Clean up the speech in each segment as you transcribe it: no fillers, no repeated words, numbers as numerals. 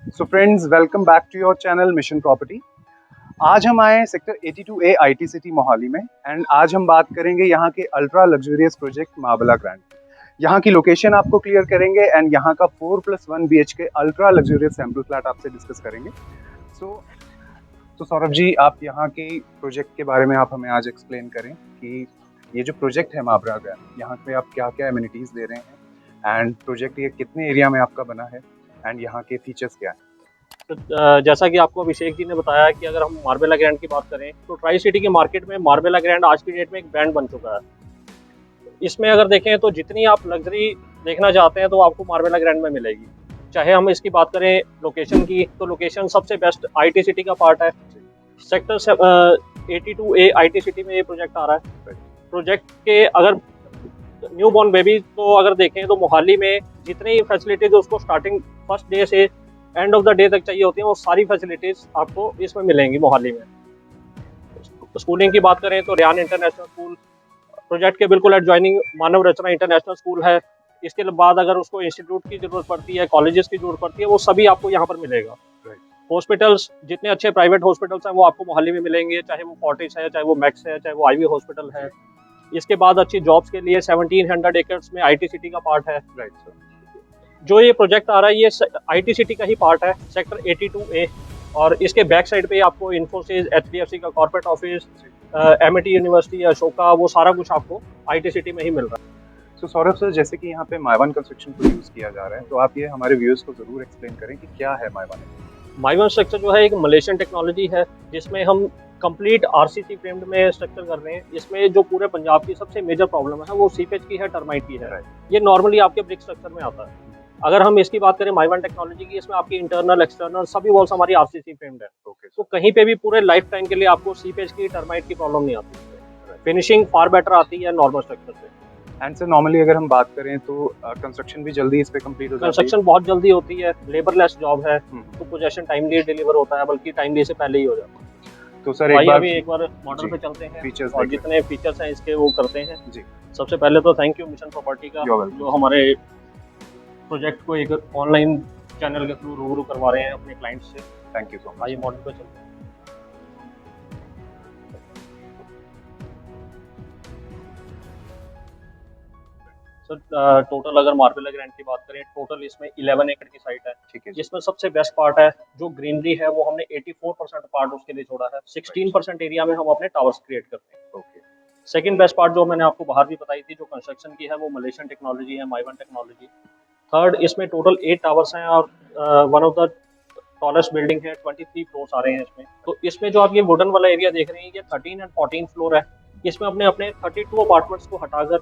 So friends, welcome back to your channel mission property. आज हम आए हैं sector 82A IT city Mohali में एंड आज हम बात करेंगे यहाँ के अल्ट्रा लग्जरियस प्रोजेक्ट माबला ग्रैंड। यहाँ की लोकेशन आपको क्लियर करेंगे एंड यहाँ का 4+1 BHK ultra luxurious sample flat आपसे डिस्कस करेंगे। तो सौरभ जी, आप यहाँ के प्रोजेक्ट के बारे में आप हमें आज एक्सप्लेन करें कि ये जो प्रोजेक्ट है माबला ग्रैंड, यहाँ पे आप क्या क्या एमिनिटीज़ दे रहे हैं एंड प्रोजेक्ट ये कितने एरिया में आपका बना है एंड यहाँ के फीचर्स क्या हैं। तो जैसा कि आपको अभिषेक जी ने बताया कि अगर हम मार्बेला ग्रैंड की बात करें तो ट्राई सिटी के मार्केट में मार्बेला ग्रैंड आज की डेट में एक ब्रांड बन चुका है। इसमें अगर देखें तो जितनी आप लग्जरी देखना चाहते हैं तो आपको मार्बेला ग्रैंड में मिलेगी। चाहे हम इसकी बात करें लोकेशन की, तो लोकेशन सबसे बेस्ट IT सिटी का पार्ट है। सेक्टर 82A IT सिटी में ये प्रोजेक्ट आ रहा है। प्रोजेक्ट के अगर न्यू बॉर्न बेबी तो अगर देखें तो मोहाली में जितनी फैसिलिटीज उसको स्टार्टिंग फर्स्ट डे से एंड ऑफ द डे तक चाहिए होती हैं, वो सारी फैसिलिटीज आपको इसमें मिलेंगी मोहाली में। स्कूलिंग की बात करें तो रियान इंटरनेशनल स्कूल प्रोजेक्ट के बिल्कुल एडजॉइनिंग मानव रचना इंटरनेशनल स्कूल है। इसके बाद अगर उसको इंस्टीट्यूट की जरूरत पड़ती है, कॉलेजेस की जरूरत पड़ती है, वो सभी आपको यहाँ पर मिलेगा। हॉस्पिटल्स, जितने अच्छे प्राइवेट हॉस्पिटल्स हैं वो आपको मोहाली में मिलेंगे, चाहे वो फोर्टिस है, चाहे वो मैक्स है, चाहे वो IV हॉस्पिटल है। इसके बाद अच्छी जॉब्स के लिए 1700 एकर्स में IT सिटी का पार्ट है। राइट सर, जो ये प्रोजेक्ट आ रहा है ये IT सिटी का ही पार्ट है, सेक्टर 82A। और इसके बैक साइड पे आपको इन्फोसिस, HDFC का corporate office, MIT university, Ashoka, वो सारा कुछ आपको IT सिटी में ही मिल रहा है। तो सौरभ सर, जैसे कि यहाँ पे माइवन कंस्ट्रक्शन को यूज़ किया जा रहा है, तो आप ये हमारे व्यूअर्स को ज़रूर एक्सप्लेन करें कि क्या है माइवन। माइवन स्ट्रक्चर जो है एक मलेशियन टेक्नोलॉजी है जिसमें हम कंप्लीट RCC फ्रेम्ड में स्ट्रक्चर कर रहे हैं। इसमें जो पूरे पंजाब की सबसे मेजर प्रॉब्लम है वो सीपेज की है, टर्माइट की है। ये नॉर्मली आपके ब्रिक स्ट्रक्चर में आता है। अगर हम इसकी बात करें माइवन टेक्नोलॉजी की, इसमें आपकी इंटरनल एक्सटर्नल सभी वॉल्स हमारी RCC फ्रेम्ड है। तो कहीं पे भी पूरे लाइफ टाइम के लिए आपको सीपेज की, टर्माइट की प्रॉब्लम नहीं आती। फिनिशिंग फार बेटर आती है नॉर्मल स्ट्रक्चर से। एंड सर, नॉर्मली अगर हम बात करें तो कंस्ट्रक्शन भी जल्दी इस पे कंप्लीट हो जाती है। कंस्ट्रक्शन बहुत जल्दी होती है, लेबरलेस जॉब है, तो पोजेशन टाइमली डिलीवर होता है, बल्कि टाइमली से पहले ही हो जाता है। तो सर एक बार मॉडल पे चलते हैं फीचर्स और जितने फीचर्स हैं इसके वो करते हैं जी। सबसे पहले तो थैंक यू मिशन प्रॉपर्टी का, जो हमारे प्रोजेक्ट को एक ऑनलाइन चैनल के थ्रू रूबरू करवा रहे हैं अपने क्लाइंट्स से। Thank you so much. आइए मॉडल पे चलते हैं। सर टोटल अगर मार्बेला ग्रैंड की बात करें, टोटल इसमें 11 एकड़ की साइट है। ठीक है। जिसमें सबसे बेस्ट पार्ट है जो ग्रीनरी है, वो हमने 84% पार्ट उसके लिए छोड़ा है। 16% एरिया में हम अपने टावर्स क्रिएट करते हैं। ओके। सेकंड बेस्ट पार्ट जो मैंने आपको बाहर भी बताई थी, जो कंस्ट्रक्शन की है, वो मलेशियन टेक्नोलॉजी है, माइवन टेक्नोलॉजी। थर्ड, इसमें टोटल 8 टावर्स हैं और one of the tallest building है, 23 फ्लोर्स आ रहे हैं इसमें। तो इसमें जो आप ये वुडन वाला एरिया देख रहे हैं, ये 13 एंड 14 फ्लोर है। इसमें अपने 32 अपार्टमेंट्स को हटाकर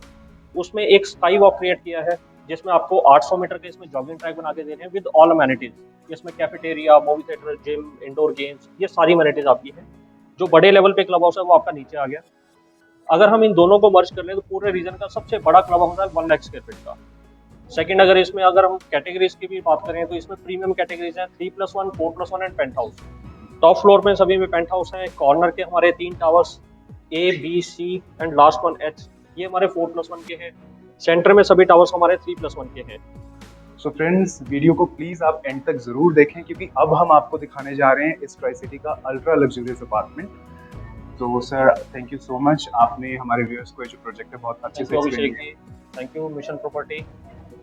उसमें एक स्काई वॉक क्रिएट किया है, जिसमें आपको 800 मीटर के इसमें जॉगिंग ट्रैक बना के दे रहे हैं विद ऑल अमेनिटीज। इसमें cafeteria, movie theatre, gym, indoor games, ये सारी अमेनिटीज आपकी है। जो बड़े लेवल पे क्लब हाउस है वो आपका नीचे आ गया। अगर हम इन दोनों को मर्ज कर लें तो पूरे रीजन का सबसे बड़ा क्लब हाउस है 1 लाख स्क्वायर फीट का। सेकंड, अगर हम कैटेगरीज की भी बात करें तो इसमें प्रीमियम कैटेगरीज हैं 3+1, 4+1 and penthouse. Top floor में सभी में पेंट हाउस है। कॉर्नर के हमारे 3 towers A, B, C and last one H, ये हमारे 4+1 के हैं। सेंटर में सभी टावर्स हमारे 3+1 के हैं। सो फ्रेंड्स, वीडियो को प्लीज आप एंड तक जरूर देखें, क्योंकि अब हम आपको दिखाने जा रहे हैं इस ट्राई सिटी का अल्ट्रा लग्जरियस अपार्टमेंट। तो sir, thank you so much, आपने हमारे व्यूअर्स को जो प्रोजेक्ट है बहुत अच्छे से एक्सप्लेन किया। Thank you mission property.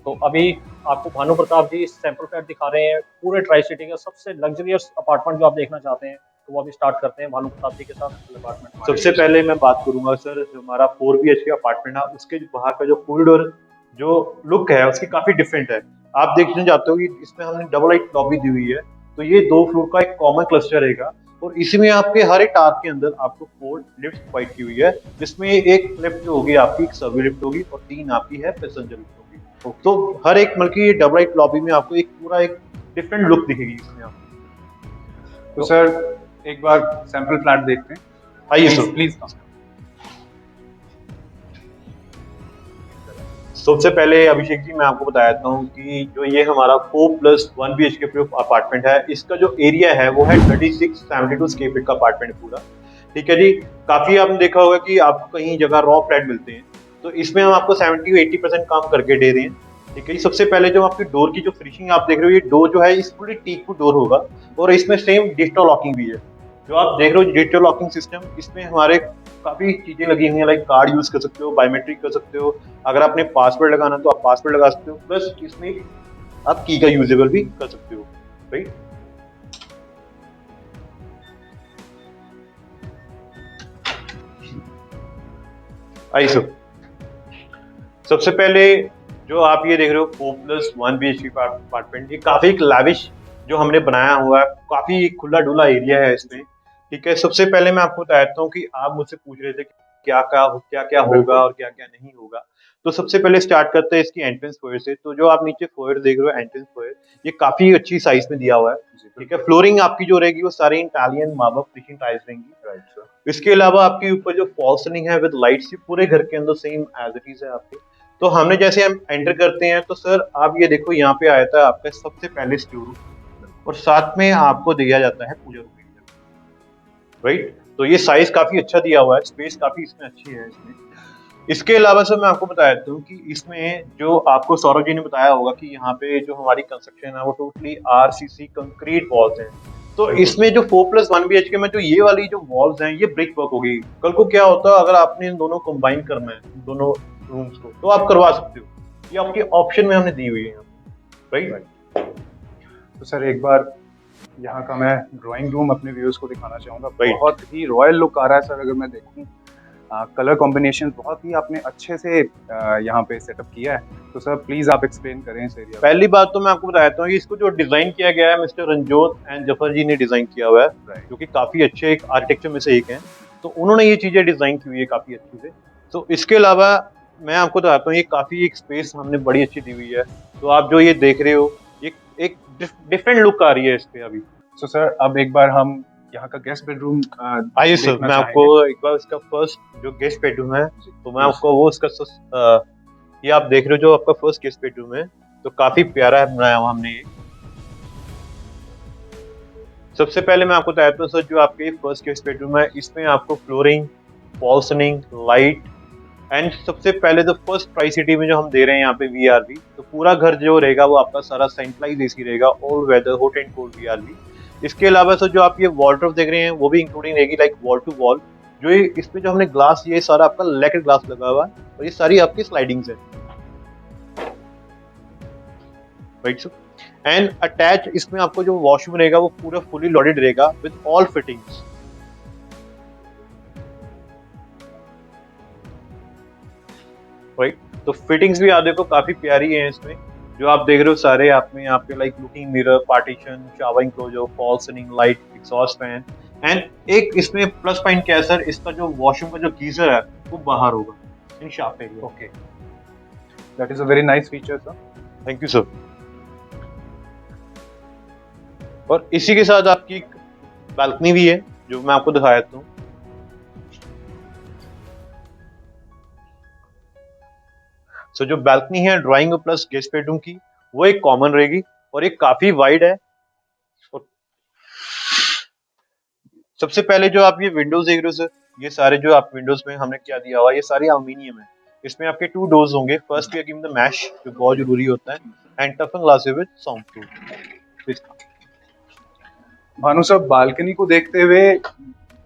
तो अभी आपको भानु प्रताप जी सैंपल फ्लैट दिखा रहे हैं पूरे ट्राई सिटी का सबसे लग्जरियस अपार्टमेंट जो आप देखना चाहते हैं, तो वो अभी स्टार्ट करते हैं भानु प्रताप जी के साथ अपार्टमेंट। सबसे पहले मैं बात करूंगा सर, जो हमारा 4 BHK अपार्टमेंट है, उसके बाहर का जो कॉरिडोर जो लुक है उसकी काफी डिफरेंट है। आप देखना चाहते हो कि इसमें हमने डबल लाइट लॉबी दी हुई है, तो ये 2 फ्लोर का एक कॉमन क्लस्टर रहेगा। और इसमें आपके हर एक टावर के अंदर आपको 4 लिफ्ट प्रोवाइड की हुई है, जिसमें एक लिफ्ट होगी आपकी, एक सर्विस लिफ्ट होगी और 3 आपकी है पैसेंजर लिफ्ट होगी। तो हर एक मतलब ये डबल लाइट लॉबी में आपको एक पूरा एक डिफरेंट लुक दिखेगी इसमें आपको। तो सर एक बार सैंपल फ्लैट देखते हैं। आइए सर, प्लीज। सबसे पहले अभिषेक जी मैं आपको बता देता हूँ कि जो ये हमारा 4+1 BHK प्रूफ अपार्टमेंट है, इसका जो एरिया है वो है 3672 स्क्वायर फीट का अपार्टमेंट पूरा। ठीक है जी। काफी आपने देखा होगा कि आपको कहीं जगह रॉ फ्लैट मिलते हैं, तो इसमें हम आपको 70-80% काम करके दे रहे हैं। ठीक है। सबसे पहले जो आपकी डोर की जो फिनिशिंग आप देख रहे हो, ये डोर जो है इस पूरी टीक वुड डोर होगा और इसमें सेम डिजिटल लॉकिंग भी है। जो आप देख रहे हो डिजिटल लॉकिंग सिस्टम, इसमें हमारे काफी चीजें लगी हुई हैं, लाइक कार्ड यूज कर सकते हो, बायोमेट्रिक कर सकते हो, अगर आपने पासवर्ड लगाना तो आप पासवर्ड लगा सकते हो, प्लस इसमें आप की का यूजेबल भी कर सकते हो, राइट। आई सबसे पहले जो आप ये देख रहे हो 4+1 BHK का अपार्टमेंट, ये काफी एक लाविश जो हमने बनाया हुआ है, काफी खुला डुला एरिया है इसमें, ठीक है। सबसे पहले मैं आपको बताता हूँ कि आप मुझसे पूछ रहे थे कि क्या क्या होगा और क्या क्या नहीं होगा। तो सबसे पहले स्टार्ट करते हैं इसकी एंट्रेंस फोयर से। तो जो आप नीचे फोयर देख रहे हो, एंट्रेंस फोयर, ये काफी अच्छी साइज में दिया हुआ है, ठीक है। फ्लोरिंग आपकी जो रहेगी वो सारी इटालियन मार्बल फिनिशिंग टाइल्स रहेंगी, राइट सर। इसके अलावा आपके ऊपर जो फॉल सीलिंग है विद लाइट्स, पूरे घर के अंदर सेम एज इट इज है आपके। तो हमने जैसे हम एंटर करते हैं तो सर आप ये देखो, यहाँ पे आया था आपका सबसे पहले स्टोर और साथ में आपको दिया जाता है पूजा रूम, राइट। तो ये साइज काफी अच्छा दिया हुआ है, स्पेस काफी इसमें अच्छी है इसमें। इसके अलावा सर मैं आपको बता देता हूँ कि इसमें जो आपको सौरभ जी ने बताया होगा कि यहाँ पे जो हमारी कंस्ट्रक्शन है वो टोटली RCC कंक्रीट वॉल्स हैं। तो इसमें जो 4+1 BHK में जो ये वाली जो वॉल्स हैं ये ब्रिक वर्क होगी। कल को क्या होता है अगर आपने इन दोनों कंबाइन करना है, दोनों रूम्स को, तो आप करवा सकते हो, ये आपके ऑप्शन में हमने दी हुई है, राइट। तो सर एक बार यहाँ का मैं ड्राइंग रूम अपने व्यूअर्स को दिखाना चाहूँगा। बहुत ही रॉयल लुक आ रहा है सर, अगर मैं देखूँ कलर कॉम्बिनेशन बहुत ही आपने अच्छे से यहाँ पे सेटअप किया है। तो सर प्लीज आप एक्सप्लेन करें इस एरिया। पहली बात तो मैं आपको बताता हूँ, इसको जो डिजाइन किया गया है मिस्टर रंजोत एंड जफर जी ने डिजाइन किया हुआ है, जो कि काफी अच्छे एक आर्किटेक्चर में से एक हैं। तो उन्होंने ये चीजें डिजाइन की हुई है काफी अच्छी से। तो इसके अलावा मैं आपको बताता हूँ, ये काफी एक स्पेस हमने बड़ी अच्छी दी हुई है। तो आप जो ये देख रहे हो, ये एक डिफरेंट लुक आ रही है इस पे अभी। तो सर अब एक बार हम यहाँ का गेस्ट बेडरूम आइए सर, मैं आपको एक बार इसका फर्स्ट जो गेस्ट बेडरूम है, तो मैं आपको वो उसका ये आप देख रहे हो जो आपका फर्स्ट गेस्ट बेडरूम है, तो काफी प्यारा है बनाया हुआ हमने ये। सबसे पहले मैं आपको बताता हूँ सर, जो आपके फर्स्ट गेस्ट बेडरूम है इसमें आपको flooring, wall ceiling, light and सबसे पहले तो फर्स्ट प्राइस सिटी में जो हम दे रहे हैं यहाँ पे VRV। तो पूरा घर जो रहेगा वो आपका सारा सेंट्रलाइज AC रहेगा, all weather hot and cold VRV। इसके अलावा सर जो आप ये वॉलड्रॉप देख रहे हैं वो भी इंक्लूडिंग रहेगी, लाइक वॉल टू वॉल। जो ये इसमें जो हमने ग्लास, ये सारा आपका लैकेर ग्लास लगा हुआ है और ये सारी आपकी स्लाइडिंग्स है, राइट सर। एंड अटैच इसमें आपको जो वॉशरूम रहेगा वो पूरा फुली लोडेड रहेगा विद ऑल फिटिंग्स, राइट। तो फिटिंग्स भी आप देखो काफी प्यारी है इसमें। जो आप देख रहे हो सारे आप में यहाँ पे like looking mirror, partition, shower enclosure, fall ceiling, light, exhaust fan and एक इसमें प्लस पॉइंट क्या है सर, इसका जो वॉशरूम का जो गीजर है वो बाहर होगा in shop area. Okay, that is a very nice feature sir, thank you sir. और इसी के साथ आपकी बालकनी भी है जो मैं आपको दिखा देता हूँ। सो जो बालकनी है ड्राइंग प्लस गेस्ट बेडरूम की, वो एक कॉमन रहेगी और एक काफी वाइड है। और सबसे पहले जो आप ये विंडोज देख रहे हो सर, ये सारे जो आप विंडोज में हमने क्या दिया हुआ, ये सारी एल्यूमिनियम है। इसमें आपके 2 डोर्स होंगे, first we are giving the mesh जो बहुत जरूरी होता है, and toughen glass with sound proof. Bhanu साहब बालकनी को देखते हुए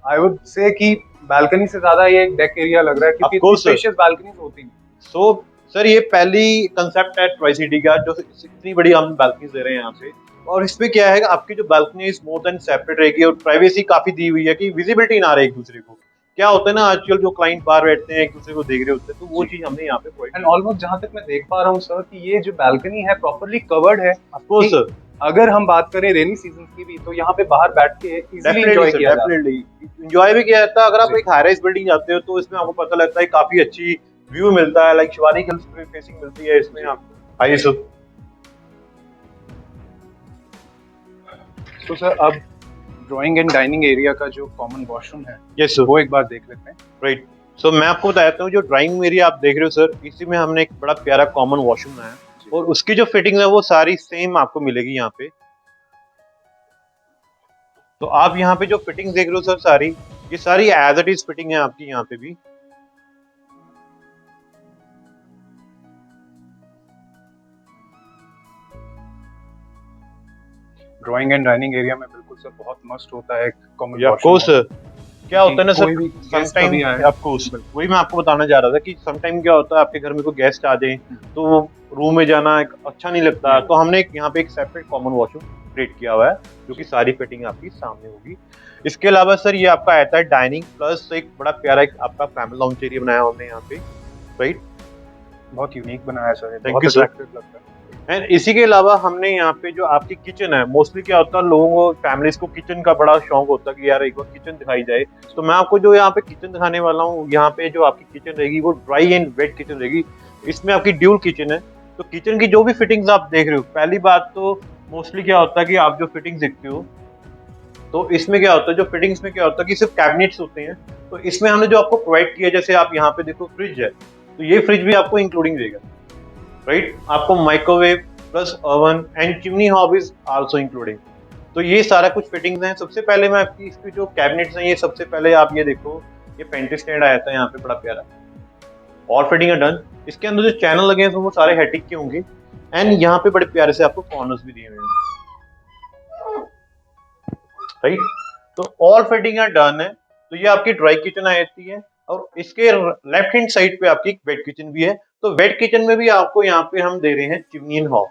आई वुड से कि बालकनी से ज्यादा ये एक डेक एरिया लग रहा है, क्योंकि इतनी स्पेशियस बालकनीज होती नहीं। सो सर ये पहली कंसेप्ट है ट्राई सिटी का, जो इतनी बड़ी हम बालकनी दे रहे हैं यहाँ पे। और इसमें क्या है, आपकी जो balcony is more than separate रहेगी और प्राइवेसी काफी दी हुई है कि विजिबिलिटी ना रहे एक दूसरे को। क्या होता है ना आजकल जो क्लाइंट बाहर बैठते हैं एक दूसरे को देख रहे होते हैं, तो वो चीज हमने यहाँ पे प्रोवाइड। एंड ऑलमोस्ट जहाँ तक मैं देख पा रहा हूँ सर कि ये जो बालकनी है प्रॉपर्ली कवर्ड है। ऑफ कोर्स सर, अगर हम बात करें रेनी सीजन की भी, तो यहाँ पे बाहर बैठ के इजीली एंजॉय किया जाता है। एंजॉय भी किया जाता है। अगर आप एक हाई राइज बिल्डिंग जाते हो तो इसमें आपको पता लगता है काफी अच्छी व्यू मिलता है, लाइक शिवानी हिल्स पे फेसिंग मिलती है इसमें आपको। आइए सर। तो सर अब ड्राइंग एंड डाइनिंग एरिया का जो कॉमन वॉशरूम है, यस सर, वो एक बार देख लेते हैं। राइट। सो मैं आपको बताता हूँ, जो ड्राइंग एरिया आप देख रहे हो सर, इसी में हमने एक बड़ा प्यारा कॉमन वॉशरूम बनाया है और उसकी जो फिटिंग है वो सारी सेम आपको मिलेगी यहाँ पे। तो आप यहाँ पे जो फिटिंग देख रहे हो सर सारी, ये सारी एज इट इज फिटिंग है आपकी यहाँ पे भी। ड्राइंग एंड डाइनिंग एरिया में बिल्कुल सर बहुत मस्त होता है कॉमन ऑफ कोर्स क्या होता है ना सर, गेस्ट समटाइम कभी आए ऑफ कोर्स वही मैं आपको बताना चाह रहा था कि समटाइम क्या होता है आपके घर में कोई गेस्ट आ जाए तो वो रूम में जाना एक अच्छा नहीं लगता, तो हमने यहाँ पे एक सेपरेट कॉमन वॉशरूम क्रिएट किया हुआ है जो कि सारी फिटिंग आपकी सामने होगी। इसके अलावा सर ये आपका आता है डाइनिंग प्लस एक बड़ा प्यारा एक आपका फैमिली लाउंज एरिया बनाया हमने यहाँ पे, राइट। बहुत यूनिक बनाया है सर, Thank बहुत you, sir. attractive लगता है। एंड इसी के अलावा हमने यहाँ पे जो आपकी किचन है, मोस्टली क्या होता है लोगों को फैमिलीज को किचन का बड़ा शौक होता है कि यार एक बार किचन दिखाई जाए, तो मैं आपको जो यहाँ पे किचन दिखाने वाला हूँ, यहाँ पे जो आपकी किचन रहेगी वो ड्राई एंड वेट किचन रहेगी। इसमें आपकी ड्यूल किचन है, तो किचन की जो भी फिटिंग्स आप देख रहे हो, पहली बात तो मोस्टली क्या होता है कि आप जो फिटिंग्स देखते हो तो इसमें क्या होता है, जो फिटिंग्स में क्या होता है कि सिर्फ कैबिनेट्स होते हैं, तो इसमें हमने जो आपको प्रोवाइड किया, जैसे आप यहाँ पे देखो फ्रिज है, तो ये फ्रिज भी आपको इंक्लूडिंग देगा, राइट। आपको microwave plus oven and chimney hob is also including. तो ये सारा कुछ फिटिंग्स हैं। सबसे पहले मैं आपकी इसकी जो कैबिनेट्स हैं, ये सबसे पहले आप ये देखो, ये पेंटी स्टैंड आया था यहाँ पे बड़ा प्यारा, और फिटिंग है डन। इसके अंदर जो चैनल लगे हैं तो वो सारे हेटिक के होंगे, एंड यहाँ पे बड़े प्यारे से आपको कॉर्नर्स भी दिए हुए हैं, राइट। तो ऑल फिटिंग है डन है। तो ये आपकी ड्राई किचन आ जाती है, और इसके लेफ्ट हैंड साइड पे आपकी वेट किचन भी है। तो वेट किचन में भी आपको यहाँ पे हम दे रहे हैं चिमनी एंड हॉब।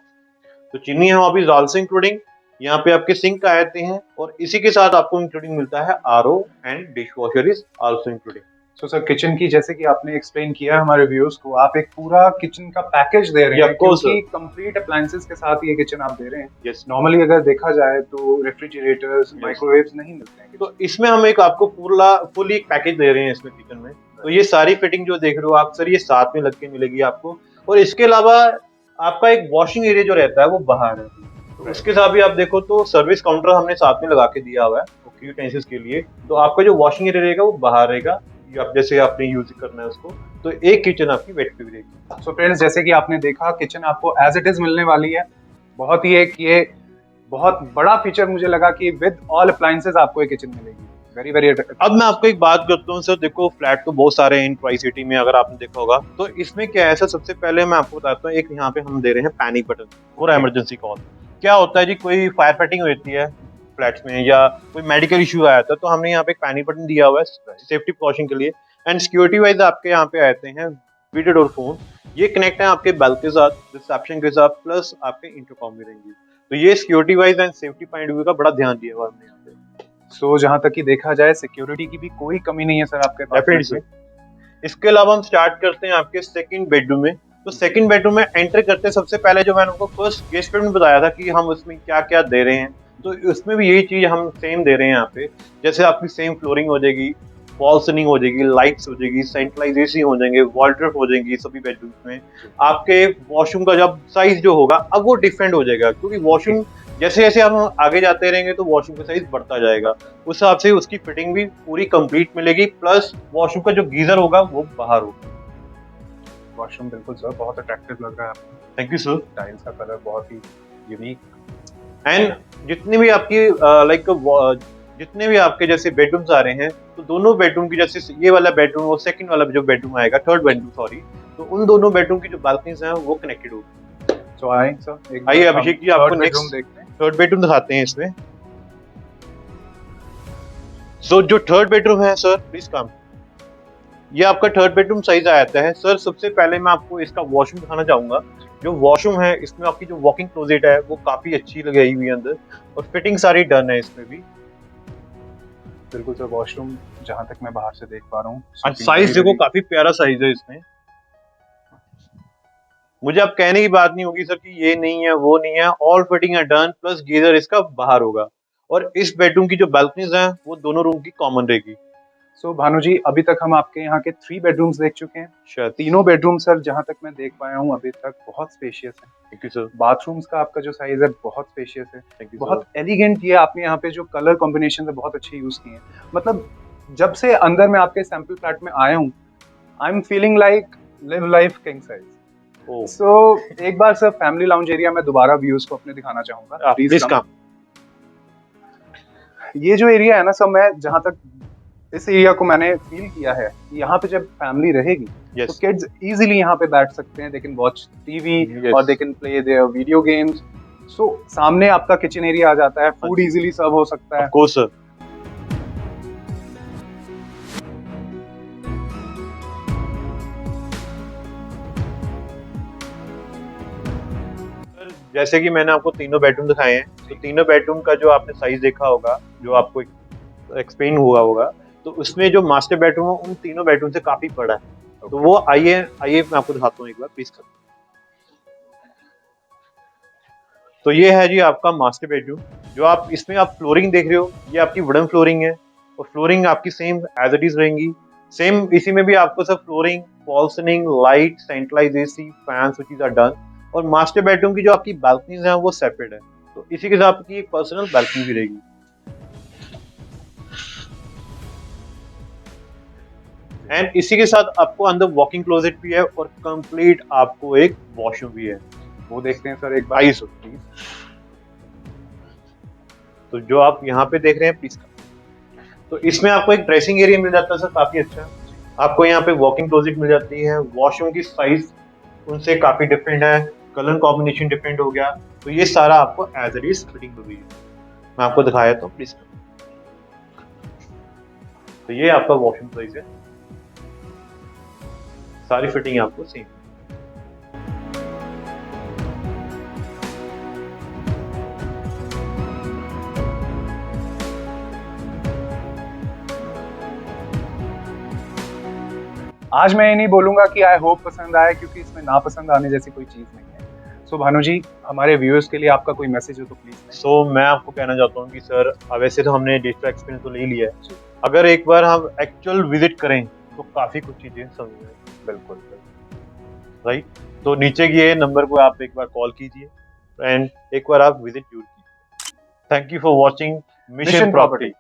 तो chimney hob is also including, यहाँ पे आपके सिंक आ जाते हैं, और इसी के साथ आपको इंक्लूडिंग मिलता है RO and dish washer is also including. So sir kitchen की जैसे कि आपने एक्सप्लेन किया हमारे व्यूअर्स को, आप एक पूरा किचन का पैकेज दे रहे हैं, क्योंकि कंप्लीट अप्लायंसेस के साथ ये किचन आप दे रहे हैं। यस, नॉर्मली अगर देखा जाए तो रेफ्रिजरेटर्स, माइक्रोवेव्स नहीं मिलते हैं, तो इसमें हम एक आपको फुल एक पैकेज दे रहे हैं इसमें किचन में। तो ये सारी फिटिंग जो देख रहे हो आप सर, ये साथ में लग के मिलेगी आपको। और इसके अलावा आपका एक वॉशिंग एरिया जो रहता है वो बाहर है, तो उसके साथ भी आप देखो तो सर्विस काउंटर हमने साथ में लगा के दिया हुआ है यूटेंसिल्स के लिए। तो आपका जो वॉशिंग एरिया रहेगा वो बाहर रहेगा, आप जैसे आपने यूज करना है उसको। तो एक किचन आपकी वेट पे भी रहेगी। सो फ्रेंड्स जैसे कि आपने देखा किचन आपको एज इट इज मिलने वाली है। बहुत ही एक ये बहुत बड़ा फीचर मुझे लगा कि विद ऑल अप्लायंसेस आपको एक किचन मिलेगी। Very very. अब मैं आपको एक बात करता हूँ सर, देखो फ्लैट तो बहुत सारे हैं इन ट्राई सिटी में, अगर आपने देखा होगा। तो इसमें क्या है सर, सबसे पहले मैं आपको बताता हूँ, एक यहाँ पे हम दे रहे हैं पैनिक बटन और इमरजेंसी कॉल। क्या होता है जी, कोई फायर फाइटिंग होती है फ्लैट्स में या कोई मेडिकल इशू आया था, तो हमने यहाँ पे एक पैनिक बटन दिया हुआ है सेफ्टी प्रिकॉशन के लिए। एंड सिक्योरिटी वाइज आपके यहाँ पे आते हैं वीडियो डोर फोन, ये कनेक्ट है आपके बेल के साथ, रिसेप्शन के साथ, प्लस आपके इंटरकॉम भी रहेंगे। तो ये security wise and safety point of view का बड़ा ध्यान दिया हुआ हमने यहाँ पे। सो जहाँ तक कि देखा जाए सिक्योरिटी की भी कोई कमी नहीं है सर आपके पास। इसके अलावा हम स्टार्ट करते हैं आपके सेकंड बेडरूम में। तो सेकंड बेडरूम में एंटर करते हैं, सबसे पहले जो मैंने आपको फर्स्ट गेस्ट बेडरूम में बताया था कि हम उसमें क्या क्या दे रहे हैं, तो उसमें भी यही चीज हम सेम दे रहे हैं यहाँ पे। जैसे आपकी सेम फ्लोरिंग हो जाएगी, वॉल सीलिंग हो जाएगी, लाइट्स हो जाएगी, सेंट्रलाइज एसी हो जाएंगे, वॉलड्रॉप हो जाएंगी सभी बेडरूम में। आपके वॉशरूम का जब साइज जो होगा अब वो डिफरेंट हो जाएगा, क्योंकि वॉशरूम जैसे जैसे हम आगे जाते रहेंगे तो वॉशरूम का साइज बढ़ता जाएगा, उस हिसाब से उसकी फिटिंग भी पूरी कंप्लीट मिलेगी। प्लस वॉशरूम का जो गीजर होगा वो बाहर होगा। वॉशरूम बिल्कुल सर बहुत अट्रैक्टिव लग रहा है आपको। Thank you sir. टाइल्स का कलर बहुत ही यूनिक। एंड जितने भी आपकी जितने भी आपके जैसे बेडरूम्स आ रहे हैं, तो दोनों बेडरूम की, जैसे ये वाला बेडरूम और सेकंड वाला जो बेडरूम आएगा, थर्ड बेडरूम सॉरी, तो उन दोनों बेडरूम की जो बालकनीज हैं वो कनेक्टेड होगी। तो आए सर, आइए अभिषेक जी, आपको नेक्स्ट देखते हैं। थर्ड बेडरूम दिखाते हैं इसमें। सो जो थर्ड बेडरूम है सर, प्लीज कम, ये आपका थर्ड बेडरूम साइज आ जाता है सर। सबसे पहले मैं आपको इसका वॉशरूम दिखाना चाहूंगा। जो वॉशरूम है इसमें आपकी जो वॉकिंग क्लोजेट है वो काफी अच्छी लगाई हुई है अंदर, और फिटिंग सारी डन है इसमें भी। बिल्कुल सर, वॉशरूम जहां तक मैं बाहर से देख पा रहा हूँ, साइज देखो काफी प्यारा साइज है इसमें। मुझे अब कहने की बात नहीं होगी सर कि ये नहीं है वो नहीं है, ऑल फिटिंग है डन, प्लस गीजर इसका बाहर होगा। और इस बेडरूम की जो बालकनीज हैं वो दोनों रूम की कॉमन रहेगी। सो भानु जी, अभी तक हम आपके यहाँ के 3 बेडरूम्स देख चुके हैं। शायद तीनों बेडरूम सर जहां तक मैं देख पाया हूँ अभी तक बहुत स्पेशियस है। Thank you sir. बाथरूम्स का आपका जो साइज है बहुत स्पेशियस है, थैंक यू बहुत एलिगेंट किया आपने। यहाँ पे जो कलर कॉम्बिनेशन है बहुत अच्छे यूज किए हैं। मतलब जब से अंदर में आपके सैंपल फ्लैट में आया हूँ, I am feeling like live life king size. So एक बार सर फैमिली लाउंज एरिया में दोबारा व्यूज को अपने दिखाना चाहूंगा। Please come. ये जो एरिया है ना सर, मैं जहां तक इस एरिया को मैंने फील किया है कि यहाँ पे जब फैमिली रहेगी तो किड्स इजीली यहाँ पे बैठ सकते हैं, दे कैन वॉच टीवी और they can play their video games. So सामने आपका किचन एरिया आ जाता है, फूड इजीली सर्व हो सकता है। Of course sir. जैसे कि मैंने आपको तीनों बेडरूम दिखाए हैं, तो तीनों बेडरूम का जो आपने साइज देखा होगा, जो आपको एक्सप्लेन हुआ होगा, तो उसमें जो मास्टर बेडरूम है उन तीनों बेडरूम से काफी बड़ा है। तो वो आइए आइए मैं आपको दिखाता हूँ एक बार प्लीज। तो ये है जी आपका मास्टर बेडरूम। जो आप इसमें आप फ्लोरिंग देख रहे हो, ये आपकी वुडन फ्लोरिंग है, और फ्लोरिंग आपकी सेम एज इट इज रहेंगी। सेम इसी में भी आपको सब flooring, false ceiling, light, centralize AC, fan switches are done. और मास्टर बेडरूम की जो आपकी बालकनीज है वो सेपरेट है, तो इसी के साथ आपकी एक पर्सनल बालकनी भी रहेगी। एंड इसी के साथ आपको अंदर वॉकिंग क्लोजेट भी है और कंप्लीट आपको एक वॉशरूम भी है। वो देखते हैं सर एक बार। आइए सर प्लीज। तो जो आप यहाँ पे देख रहे हैं प्लीज, तो इसमें आपको एक ड्रेसिंग एरिया मिल जाता है सर, काफी अच्छा। आपको यहाँ पे वॉकिंग क्लोजेट मिल जाती है, वॉशरूम की साइज उनसे काफी डिफरेंट है, कलर कॉम्बिनेशन डिफरेंट हो गया। तो ये सारा आपको एज इट इज फिटिंग हो गई है। मैं आपको दिखाया तो प्लीज। तो ये आपका वॉशरूम साइज है, सारी फिटिंग आपको सेम। आज मैं ये नहीं बोलूंगा कि आई होप पसंद आया, क्योंकि इसमें ना पसंद आने जैसी कोई चीज नहीं है। सो भानु जी, हमारे व्यूअर्स के लिए आपका कोई मैसेज हो तो प्लीज। सो मैं आपको कहना चाहता हूँ कि सर वैसे तो हमने डिजिटल एक्सपीरियंस तो ले लिया है, अगर एक बार हम एक्चुअल विजिट करें तो काफी कुछ चीजें समझ में आएंगी। बिल्कुल राइट। तो नीचे के नंबर को आप एक बार कॉल कीजिए एंड एक बार आप विजिट जरूर कीजिए। Thank you for watching mission property.